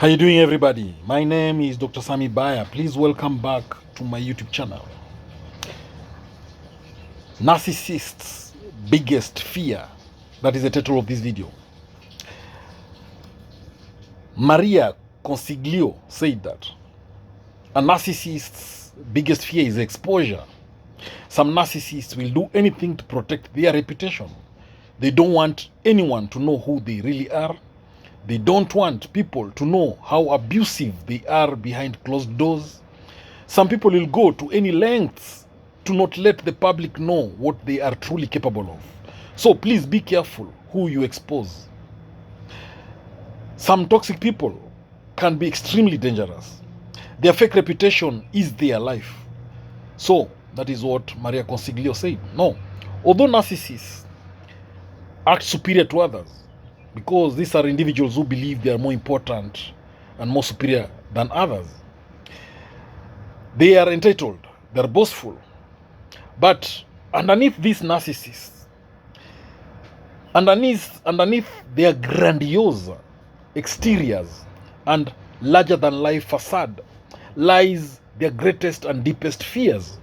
How you doing, everybody? My name is Dr. Sami Baya. Please welcome back to my YouTube channel. Narcissists' biggest fear. That is the title of this video. Maria Consiglio said that a narcissist's biggest fear is exposure. Some narcissists will do anything to protect their reputation. They don't want anyone to know who they really are. They don't want people to know how abusive they are behind closed doors. Some people will go to any lengths to not let the public know what they are truly capable of. So please be careful who you expose. Some toxic people can be extremely dangerous. Their fake reputation is their life. So that is what Maria Consiglio said. No, although narcissists act superior to others, because these are individuals who believe they are more important and more superior than others. They are entitled, they're boastful. But underneath these narcissists, underneath their grandiose exteriors and larger than life facade lies their greatest and deepest fears.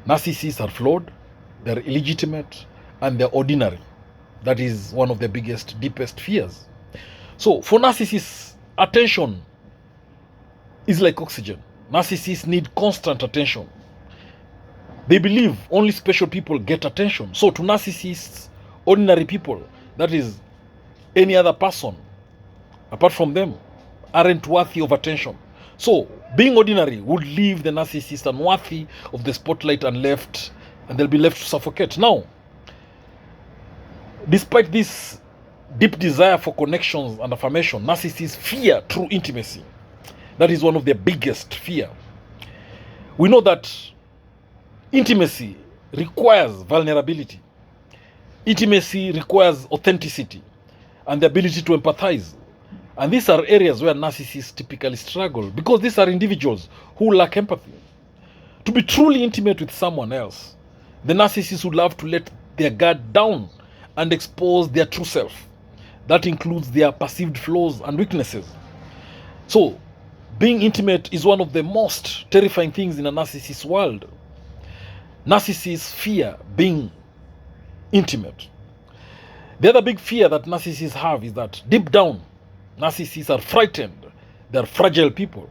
Narcissists are flawed, they're illegitimate, and they're ordinary. That is one of their biggest, deepest fears. So for narcissists, attention is like oxygen. Narcissists need constant attention. They believe only special people get attention. So to narcissists, ordinary people, that is any other person apart from them, aren't worthy of attention. So being ordinary would leave the narcissist unworthy of the spotlight and they'll be left to suffocate. Now, despite this deep desire for connections and affirmation, narcissists fear true intimacy. That is one of their biggest fear. We know that intimacy requires vulnerability. Intimacy requires authenticity and the ability to empathize. And these are areas where narcissists typically struggle because these are individuals who lack empathy. To be truly intimate with someone else, the narcissist would love to let their guard down and expose their true self. That includes their perceived flaws and weaknesses. So, being intimate is one of the most terrifying things in a narcissist's world. Narcissists fear being intimate. The other big fear that narcissists have is that deep down, narcissists are frightened. They are fragile people.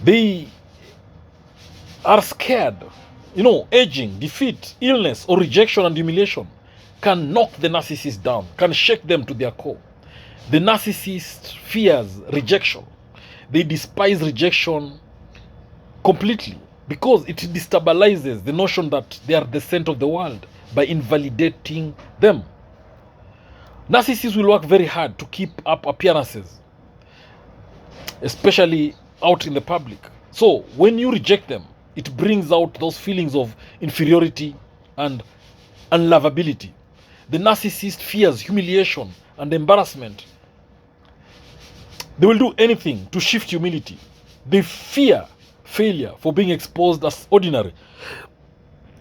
They are scared. Aging, defeat, illness, or rejection and humiliation can knock the narcissist down, can shake them to their core. The narcissist fears rejection. They despise rejection completely because it destabilizes the notion that they are the center of the world by invalidating them. Narcissists will work very hard to keep up appearances, especially out in the public. So when you reject them, it brings out those feelings of inferiority and unlovability. The narcissist fears humiliation and embarrassment. They will do anything to shift humility. They fear failure for being exposed as ordinary.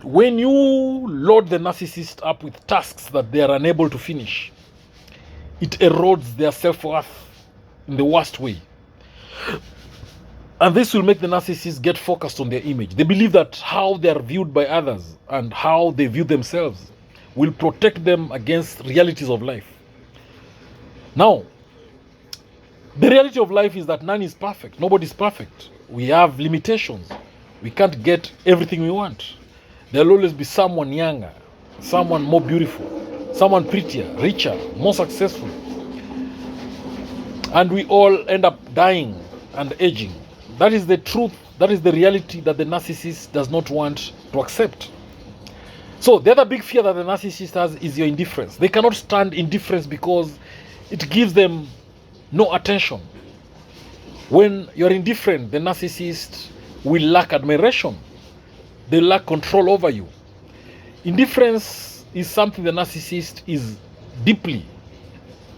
When you load the narcissist up with tasks that they are unable to finish, it erodes their self-worth in the worst way. And this will make the narcissist get focused on their image. They believe that how they are viewed by others and how they view themselves will protect them against realities of life. Now, the reality of life is that none is perfect. Nobody is perfect. We have limitations. We can't get everything we want. There will always be someone younger, someone more beautiful, someone prettier, richer, more successful. And we all end up dying and aging. That is the truth. That is the reality that the narcissist does not want to accept. So the other big fear that the narcissist has is your indifference. They cannot stand indifference because it gives them no attention. When you're indifferent, the narcissist will lack admiration. They lack control over you. Indifference is something the narcissist is deeply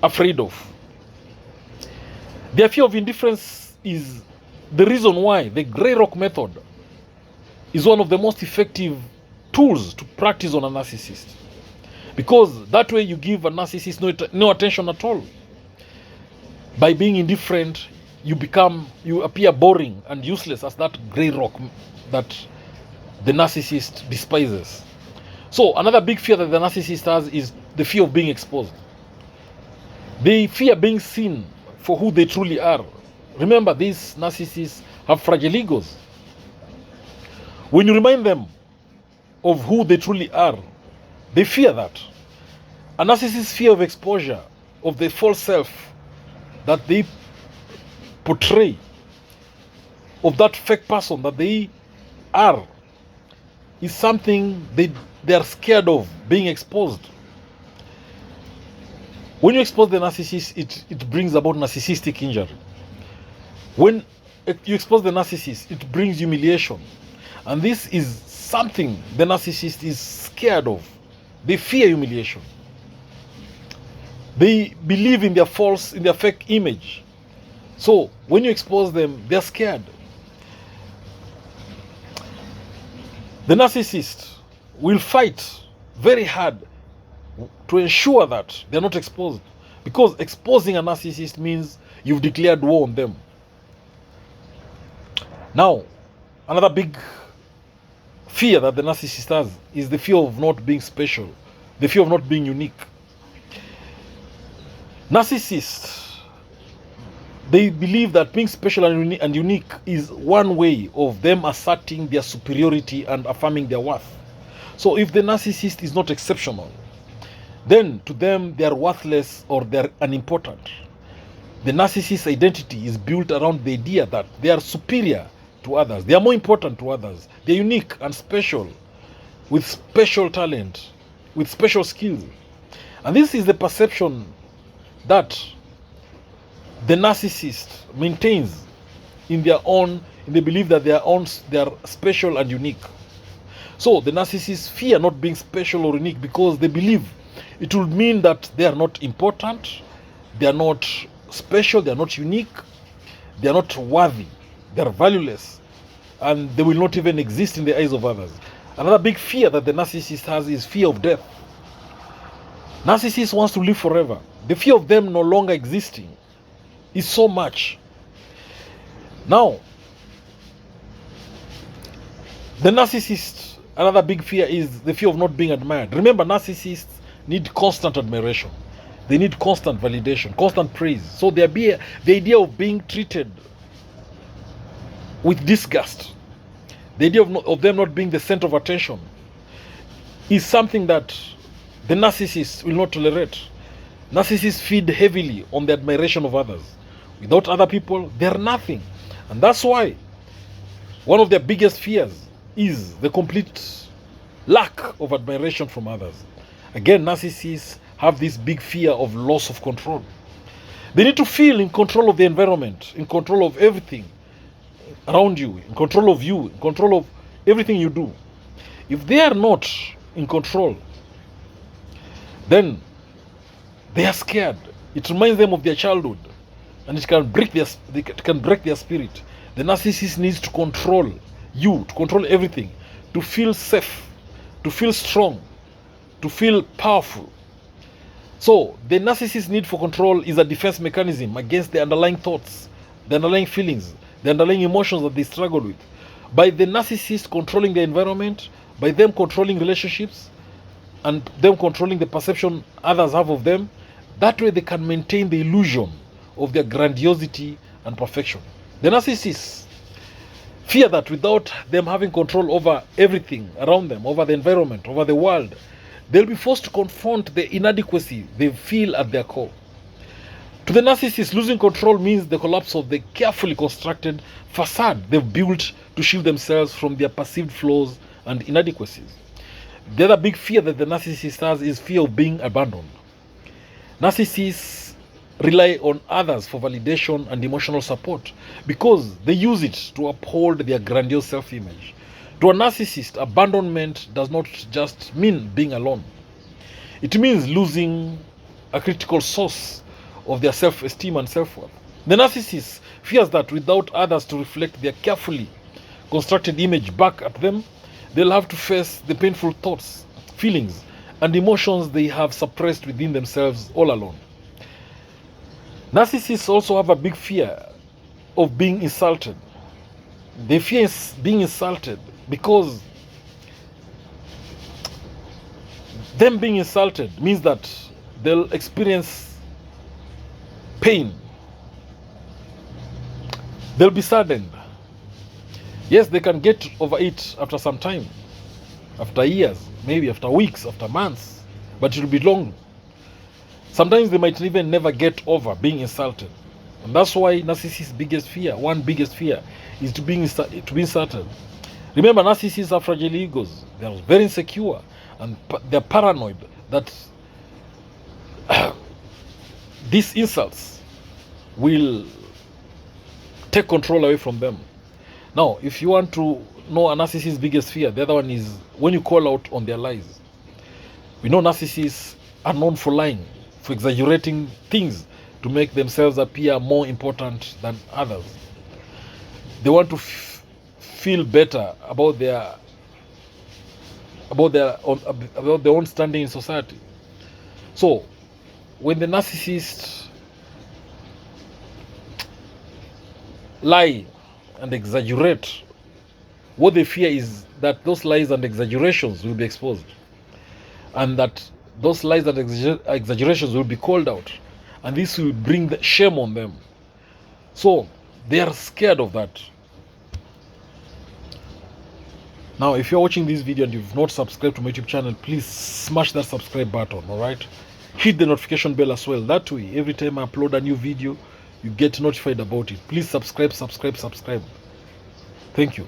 afraid of. Their fear of indifference is the reason why the Grey Rock method is one of the most effective tools to practice on a narcissist. Because that way you give a narcissist no attention at all. By being indifferent, you appear boring and useless as that grey rock that the narcissist despises. So another big fear that the narcissist has is the fear of being exposed. They fear being seen for who they truly are. Remember, these narcissists have fragile egos. When you remind them of who they truly are, they fear that. A narcissist's fear of exposure, of the false self that they portray, of that fake person that they are, is something they are scared of being exposed. When you expose the narcissist, it brings about narcissistic injury. When you expose the narcissist, it brings humiliation. And this is something the narcissist is scared of. They fear humiliation. They believe in their fake image. So when you expose them, they're scared. The narcissist will fight very hard to ensure that they're not exposed. Because exposing a narcissist means you've declared war on them. Now, another big fear that the narcissist has is the fear of not being special, the fear of not being unique. Narcissists, they believe that being special and unique is one way of them asserting their superiority and affirming their worth. So if the narcissist is not exceptional, then to them they are worthless or they are unimportant. The narcissist's identity is built around the idea that they are superior to others. They are more important to others. They are unique and special, with special talent, with special skills. And this is the perception that the narcissist maintains in they believe that they are special and unique. So the narcissists fear not being special or unique because they believe it will mean that they are not important, they are not special, they are not unique, they are not worthy, they are valueless, and they will not even exist in the eyes of others. Another big fear that the narcissist has is fear of death. Narcissist wants to live forever. The fear of them no longer existing is so much. Now, the narcissist, another big fear is the fear of not being admired. Remember, narcissists need constant admiration. They need constant validation, constant praise. So the idea of being treated with disgust, the idea of them not being the center of attention, is something that the narcissist will not tolerate. Narcissists feed heavily on the admiration of others. Without other people, they're nothing. And that's why one of their biggest fears is the complete lack of admiration from others. Again, narcissists have this big fear of loss of control. They need to feel in control of the environment, in control of everything around you, in control of you, in control of everything you do. If they are not in control, then they are scared. It reminds them of their childhood, and it can break their spirit. The narcissist needs to control you, to control everything, to feel safe, to feel strong, to feel powerful. So the narcissist's need for control is a defense mechanism against the underlying thoughts, the underlying feelings, the underlying emotions that they struggle with. By the narcissist controlling the environment, by them controlling relationships, and them controlling the perception others have of them, that way they can maintain the illusion of their grandiosity and perfection. The narcissists fear that without them having control over everything around them, over the environment, over the world, they'll be forced to confront the inadequacy they feel at their core. To the narcissist, losing control means the collapse of the carefully constructed facade they've built to shield themselves from their perceived flaws and inadequacies. The other big fear that the narcissist has is fear of being abandoned. Narcissists rely on others for validation and emotional support because they use it to uphold their grandiose self-image. To a narcissist, abandonment does not just mean being alone. It means losing a critical source of their self-esteem and self-worth. The narcissist fears that without others to reflect their carefully constructed image back at them, they'll have to face the painful thoughts, feelings, and emotions they have suppressed within themselves all alone. Narcissists also have a big fear of being insulted. They fear being insulted because them being insulted means that they'll experience pain. They'll be saddened. Yes, they can get over it after some time, after years, maybe after weeks, after months, but it will be long. Sometimes they might even never get over being insulted. And that's why narcissists' biggest fear, one biggest fear, is to be insulted. Remember, narcissists have fragile egos. They are very insecure and they're paranoid that these insults will take control away from them. Now, if you want to know a narcissist's biggest fear, the other one is when you call out on their lies. We know narcissists are known for lying, for exaggerating things to make themselves appear more important than others. They want to feel better about their own standing in society. So, when the narcissist lie and exaggerate, what they fear is that those lies and exaggerations will be exposed, and that those lies and exaggerations will be called out, and this will bring the shame on them. So they are scared of that. Now, if you're watching this video and you've not subscribed to my YouTube channel, please smash that subscribe button, all right? Hit the notification bell as well. That way, every time I upload a new video, you get notified about it. Please subscribe. Thank you.